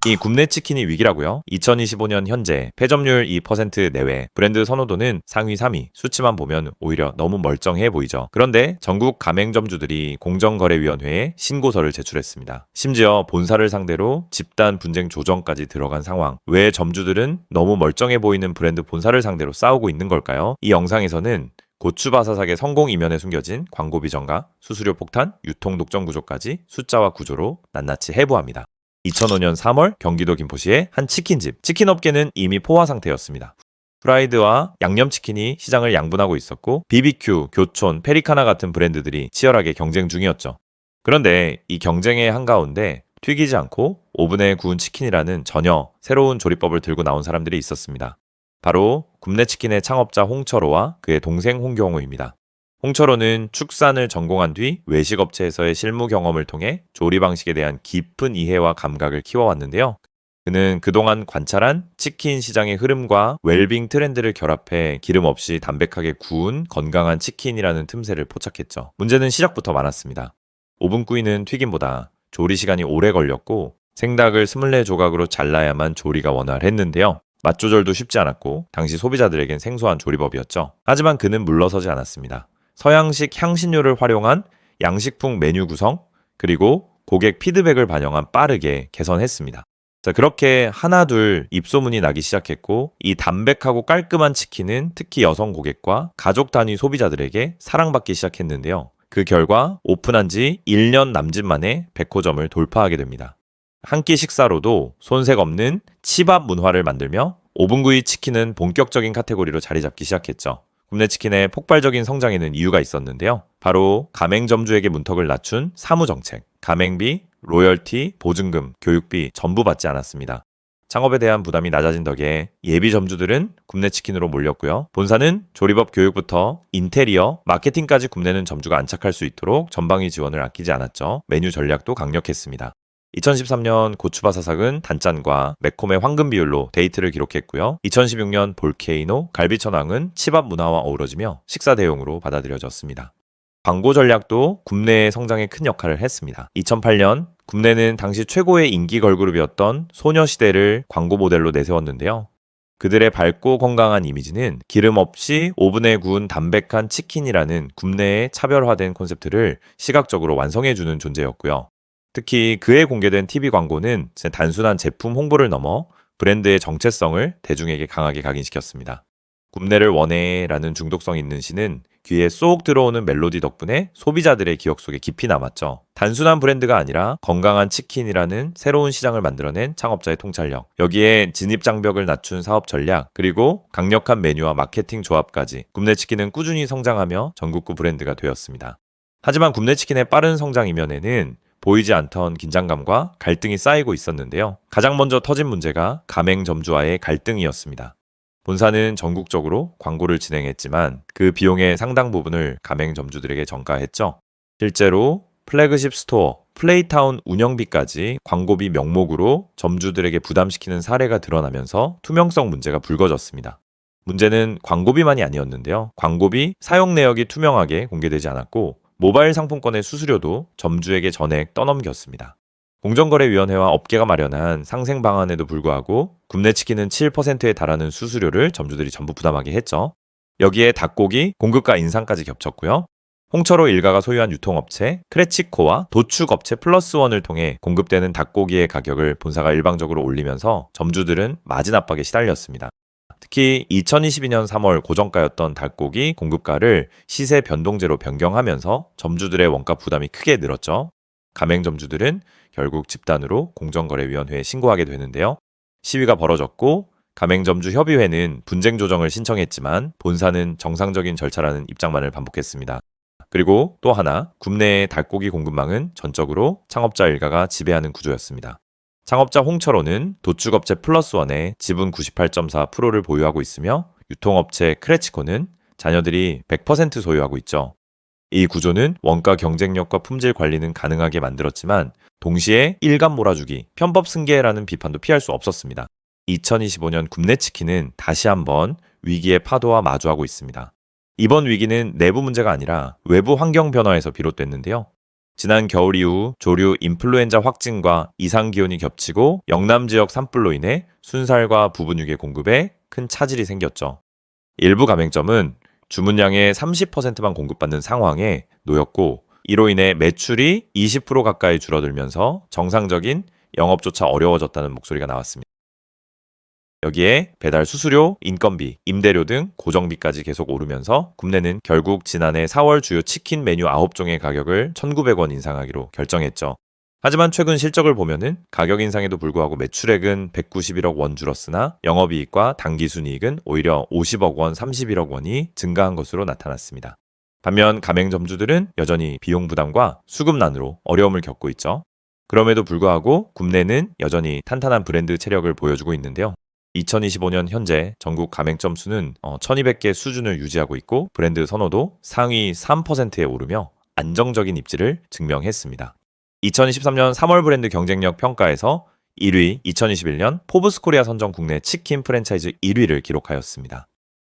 이 굽네 치킨이 위기라고요? 2025년 현재 패점률 2% 내외, 브랜드 선호도는 상위 3위, 수치만 보면 오히려 너무 멀쩡해 보이죠. 그런데 전국 가맹점주들이 공정거래위원회에 신고서를 제출했습니다. 심지어 본사를 상대로 집단 분쟁 조정까지 들어간 상황. 왜 점주들은 너무 멀쩡해 보이는 브랜드 본사를 상대로 싸우고 있는 걸까요? 이 영상에서는 고추바사삭의 성공 이면에 숨겨진 광고비 전가, 수수료 폭탄, 유통 독점 구조까지 숫자와 구조로 낱낱이 해부합니다. 2005년 3월 경기도 김포시의 한 치킨집, 치킨업계는 이미 포화 상태였습니다. 프라이드와 양념치킨이 시장을 양분하고 있었고 BBQ, 교촌, 페리카나 같은 브랜드들이 치열하게 경쟁 중이었죠. 그런데 이 경쟁의 한가운데 튀기지 않고 오븐에 구운 치킨이라는 전혀 새로운 조리법을 들고 나온 사람들이 있었습니다. 바로 굽네치킨의 창업자 홍철호와 그의 동생 홍경호입니다. 홍철호는 축산을 전공한 뒤 외식업체에서의 실무 경험을 통해 조리 방식에 대한 깊은 이해와 감각을 키워왔는데요. 그는 그동안 관찰한 치킨 시장의 흐름과 웰빙 트렌드를 결합해 기름 없이 담백하게 구운 건강한 치킨이라는 틈새를 포착했죠. 문제는 시작부터 많았습니다. 오븐 구이는 튀김보다 조리 시간이 오래 걸렸고 생닭을 24조각으로 잘라야만 조리가 원활했는데요. 맛 조절도 쉽지 않았고 당시 소비자들에겐 생소한 조리법이었죠. 하지만 그는 물러서지 않았습니다. 서양식 향신료를 활용한 양식풍 메뉴 구성, 그리고 고객 피드백을 반영한 빠르게 개선했습니다. 자, 그렇게 하나둘 입소문이 나기 시작했고 이 담백하고 깔끔한 치킨은 특히 여성 고객과 가족 단위 소비자들에게 사랑받기 시작했는데요. 그 결과 오픈한 지 1년 남짓 만에 100호점을 돌파하게 됩니다. 한 끼 식사로도 손색 없는 치밥 문화를 만들며 오븐구이 치킨은 본격적인 카테고리로 자리 잡기 시작했죠. 굽네치킨의 폭발적인 성장에는 이유가 있었는데요. 바로 가맹점주에게 문턱을 낮춘 사무정책, 가맹비, 로열티, 보증금, 교육비 전부 받지 않았습니다. 창업에 대한 부담이 낮아진 덕에 예비 점주들은 굽네치킨으로 몰렸고요. 본사는 조리법 교육부터 인테리어, 마케팅까지 굽네는 점주가 안착할 수 있도록 전방위 지원을 아끼지 않았죠. 메뉴 전략도 강력했습니다. 2013년 고추바사삭은 단짠과 매콤의 황금 비율로 데이트를 기록했고요. 2016년 볼케이노, 갈비천왕은 치밥 문화와 어우러지며 식사 대용으로 받아들여졌습니다. 광고 전략도 굽네의 성장에 큰 역할을 했습니다. 2008년 굽네는 당시 최고의 인기 걸그룹이었던 소녀시대를 광고 모델로 내세웠는데요. 그들의 밝고 건강한 이미지는 기름 없이 오븐에 구운 담백한 치킨이라는 굽네의 차별화된 콘셉트를 시각적으로 완성해주는 존재였고요. 특히 그에 공개된 TV 광고는 단순한 제품 홍보를 넘어 브랜드의 정체성을 대중에게 강하게 각인시켰습니다. 굽네를 원해라는 중독성 있는 시는 귀에 쏙 들어오는 멜로디 덕분에 소비자들의 기억 속에 깊이 남았죠. 단순한 브랜드가 아니라 건강한 치킨이라는 새로운 시장을 만들어낸 창업자의 통찰력, 여기에 진입장벽을 낮춘 사업 전략, 그리고 강력한 메뉴와 마케팅 조합까지 굽네치킨은 꾸준히 성장하며 전국구 브랜드가 되었습니다. 하지만 굽네치킨의 빠른 성장 이면에는 보이지 않던 긴장감과 갈등이 쌓이고 있었는데요. 가장 먼저 터진 문제가 가맹점주와의 갈등이었습니다. 본사는 전국적으로 광고를 진행했지만 그 비용의 상당 부분을 가맹점주들에게 전가했죠. 실제로 플래그십 스토어, 플레이타운 운영비까지 광고비 명목으로 점주들에게 부담시키는 사례가 드러나면서 투명성 문제가 불거졌습니다. 문제는 광고비만이 아니었는데요. 광고비 사용 내역이 투명하게 공개되지 않았고 모바일 상품권의 수수료도 점주에게 전액 떠넘겼습니다. 공정거래위원회와 업계가 마련한 상생 방안에도 불구하고 굽네치킨은 7%에 달하는 수수료를 점주들이 전부 부담하게 했죠. 여기에 닭고기, 공급가 인상까지 겹쳤고요. 홍철호 일가가 소유한 유통업체 크레치코와 도축업체 플러스원을 통해 공급되는 닭고기의 가격을 본사가 일방적으로 올리면서 점주들은 마진 압박에 시달렸습니다. 특히 2022년 3월 고정가였던 닭고기 공급가를 시세 변동제로 변경하면서 점주들의 원가 부담이 크게 늘었죠. 가맹점주들은 결국 집단으로 공정거래위원회에 신고하게 되는데요. 시위가 벌어졌고 가맹점주협의회는 분쟁 조정을 신청했지만 본사는 정상적인 절차라는 입장만을 반복했습니다. 그리고 또 하나, 굽네의 닭고기 공급망은 전적으로 창업자 일가가 지배하는 구조였습니다. 창업자 홍철호는 도축업체 플러스원의 지분 98.4%를 보유하고 있으며 유통업체 크레치코는 자녀들이 100% 소유하고 있죠. 이 구조는 원가 경쟁력과 품질 관리는 가능하게 만들었지만 동시에 일감 몰아주기, 편법 승계라는 비판도 피할 수 없었습니다. 2025년 굽네치킨은 다시 한번 위기의 파도와 마주하고 있습니다. 이번 위기는 내부 문제가 아니라 외부 환경 변화에서 비롯됐는데요. 지난 겨울 이후 조류 인플루엔자 확진과 이상 기온이 겹치고 영남 지역 산불로 인해 순살과 부분육의 공급에 큰 차질이 생겼죠. 일부 가맹점은 주문량의 30%만 공급받는 상황에 놓였고, 이로 인해 매출이 20% 가까이 줄어들면서 정상적인 영업조차 어려워졌다는 목소리가 나왔습니다. 여기에 배달 수수료, 인건비, 임대료 등 고정비까지 계속 오르면서 굽내는 결국 지난해 4월 주요 치킨 메뉴 9종의 가격을 1,900원 인상하기로 결정했죠. 하지만 최근 실적을 보면은 가격 인상에도 불구하고 매출액은 191억 원 줄었으나 영업이익과 당기순이익은 오히려 50억 원, 31억 원이 증가한 것으로 나타났습니다. 반면 가맹점주들은 여전히 비용 부담과 수급난으로 어려움을 겪고 있죠. 그럼에도 불구하고 굽내는 여전히 탄탄한 브랜드 체력을 보여주고 있는데요. 2025년 현재 전국 가맹점 수는 1200개 수준을 유지하고 있고, 브랜드 선호도 상위 3%에 오르며 안정적인 입지를 증명했습니다. 2023년 3월 브랜드 경쟁력 평가에서 1위, 2021년 포브스 코리아 선정 국내 치킨 프랜차이즈 1위를 기록하였습니다.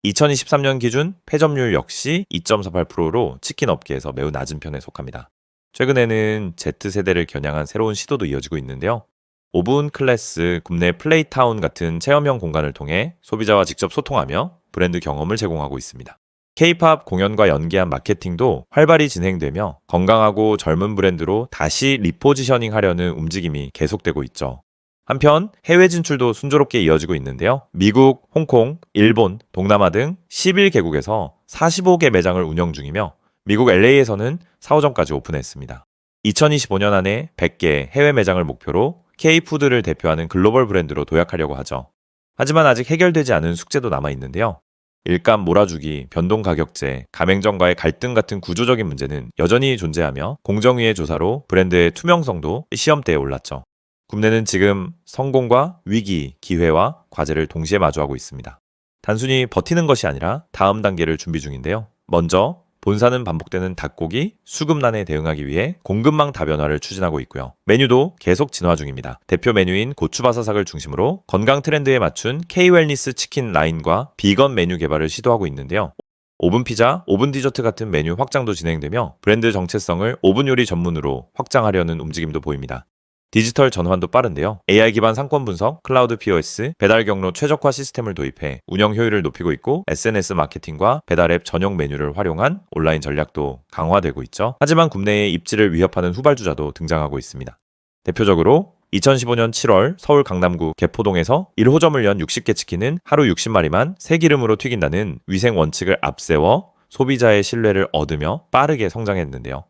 2023년 기준 폐점률 역시 2.48%로 치킨 업계에서 매우 낮은 편에 속합니다. 최근에는 Z세대를 겨냥한 새로운 시도도 이어지고 있는데요. 오븐 클래스, 굽내 플레이타운 같은 체험형 공간을 통해 소비자와 직접 소통하며 브랜드 경험을 제공하고 있습니다. K-팝 공연과 연계한 마케팅도 활발히 진행되며 건강하고 젊은 브랜드로 다시 리포지셔닝 하려는 움직임이 계속되고 있죠. 한편 해외 진출도 순조롭게 이어지고 있는데요. 미국, 홍콩, 일본, 동남아 등 11개국에서 45개 매장을 운영 중이며 미국 LA에서는 4호점까지 오픈했습니다. 2025년 안에 100개 해외 매장을 목표로 K-푸드를 대표하는 글로벌 브랜드로 도약하려고 하죠. 하지만 아직 해결되지 않은 숙제도 남아 있는데요. 일감 몰아주기, 변동 가격제, 가맹점과의 갈등 같은 구조적인 문제는 여전히 존재하며 공정위의 조사로 브랜드의 투명성도 시험대에 올랐죠. 굽내는 지금 성공과 위기, 기회와 과제를 동시에 마주하고 있습니다. 단순히 버티는 것이 아니라 다음 단계를 준비 중인데요. 먼저 본사는 반복되는 닭고기, 수급난에 대응하기 위해 공급망 다변화를 추진하고 있고요. 메뉴도 계속 진화 중입니다. 대표 메뉴인 고추바사삭을 중심으로 건강 트렌드에 맞춘 K-웰니스 치킨 라인과 비건 메뉴 개발을 시도하고 있는데요. 오븐 피자, 오븐 디저트 같은 메뉴 확장도 진행되며 브랜드 정체성을 오븐 요리 전문으로 확장하려는 움직임도 보입니다. 디지털 전환도 빠른데요. AI 기반 상권 분석, 클라우드 POS, 배달 경로 최적화 시스템을 도입해 운영 효율을 높이고 있고, SNS 마케팅과 배달 앱 전용 메뉴를 활용한 온라인 전략도 강화되고 있죠. 하지만 굽내의 입지를 위협하는 후발주자도 등장하고 있습니다. 대표적으로 2015년 7월 서울 강남구 개포동에서 1호점을 연 60개 치킨은 하루 60마리만 새기름으로 튀긴다는 위생 원칙을 앞세워 소비자의 신뢰를 얻으며 빠르게 성장했는데요.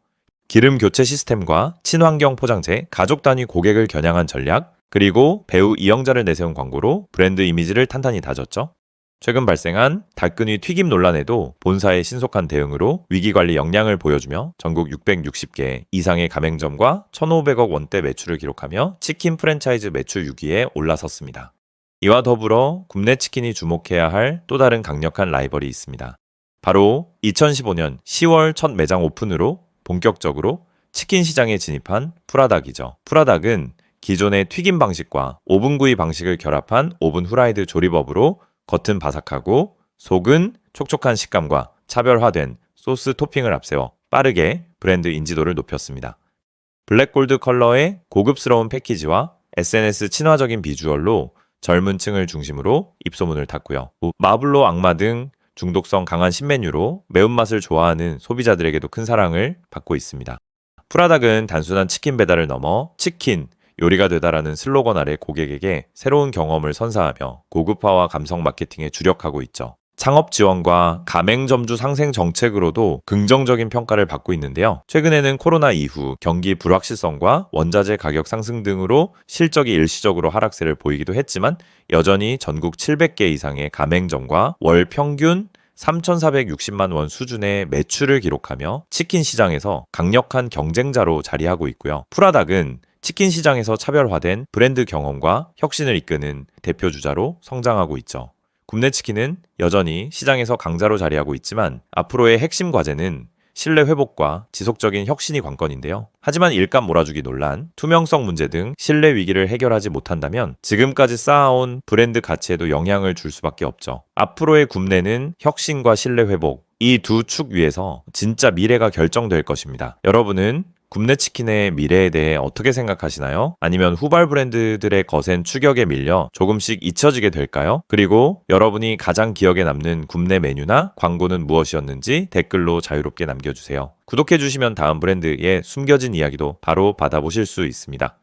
기름 교체 시스템과 친환경 포장재, 가족 단위 고객을 겨냥한 전략, 그리고 배우 이영자를 내세운 광고로 브랜드 이미지를 탄탄히 다졌죠. 최근 발생한 달끈이 튀김 논란에도 본사의 신속한 대응으로 위기관리 역량을 보여주며 전국 660개 이상의 가맹점과 1,500억 원대 매출을 기록하며 치킨 프랜차이즈 매출 6위에 올라섰습니다. 이와 더불어 굽내 치킨이 주목해야 할 또 다른 강력한 라이벌이 있습니다. 바로 2015년 10월 첫 매장 오픈으로 본격적으로 치킨 시장에 진입한 프라닭이죠. 프라닭은 기존의 튀김 방식과 오븐구이 방식을 결합한 오븐 후라이드 조리법으로 겉은 바삭하고 속은 촉촉한 식감과 차별화된 소스 토핑을 앞세워 빠르게 브랜드 인지도를 높였습니다. 블랙골드 컬러의 고급스러운 패키지와 SNS 친화적인 비주얼로 젊은 층을 중심으로 입소문을 탔고요. 마블로 악마 등 중독성 강한 신메뉴로 매운맛을 좋아하는 소비자들에게도 큰 사랑을 받고 있습니다. 프라닭은 단순한 치킨 배달을 넘어 치킨, 요리가 되다라는 슬로건 아래 고객에게 새로운 경험을 선사하며 고급화와 감성 마케팅에 주력하고 있죠. 창업 지원과 가맹점주 상생 정책으로도 긍정적인 평가를 받고 있는데요. 최근에는 코로나 이후 경기 불확실성과 원자재 가격 상승 등으로 실적이 일시적으로 하락세를 보이기도 했지만 여전히 전국 700개 이상의 가맹점과 월 평균 3,460만 원 수준의 매출을 기록하며 치킨 시장에서 강력한 경쟁자로 자리하고 있고요. 프라닭은 치킨 시장에서 차별화된 브랜드 경험과 혁신을 이끄는 대표 주자로 성장하고 있죠. 굽내 치킨은 여전히 시장에서 강자로 자리하고 있지만 앞으로의 핵심 과제는 신뢰 회복과 지속적인 혁신이 관건인데요. 하지만 일감 몰아주기 논란, 투명성 문제 등 신뢰 위기를 해결하지 못한다면 지금까지 쌓아온 브랜드 가치에도 영향을 줄 수밖에 없죠. 앞으로의 굽내는 혁신과 신뢰 회복, 이 두 축 위에서 진짜 미래가 결정될 것입니다. 여러분은 굽네 치킨의 미래에 대해 어떻게 생각하시나요? 아니면 후발 브랜드들의 거센 추격에 밀려 조금씩 잊혀지게 될까요? 그리고 여러분이 가장 기억에 남는 굽네 메뉴나 광고는 무엇이었는지 댓글로 자유롭게 남겨주세요. 구독해주시면 다음 브랜드의 숨겨진 이야기도 바로 받아보실 수 있습니다.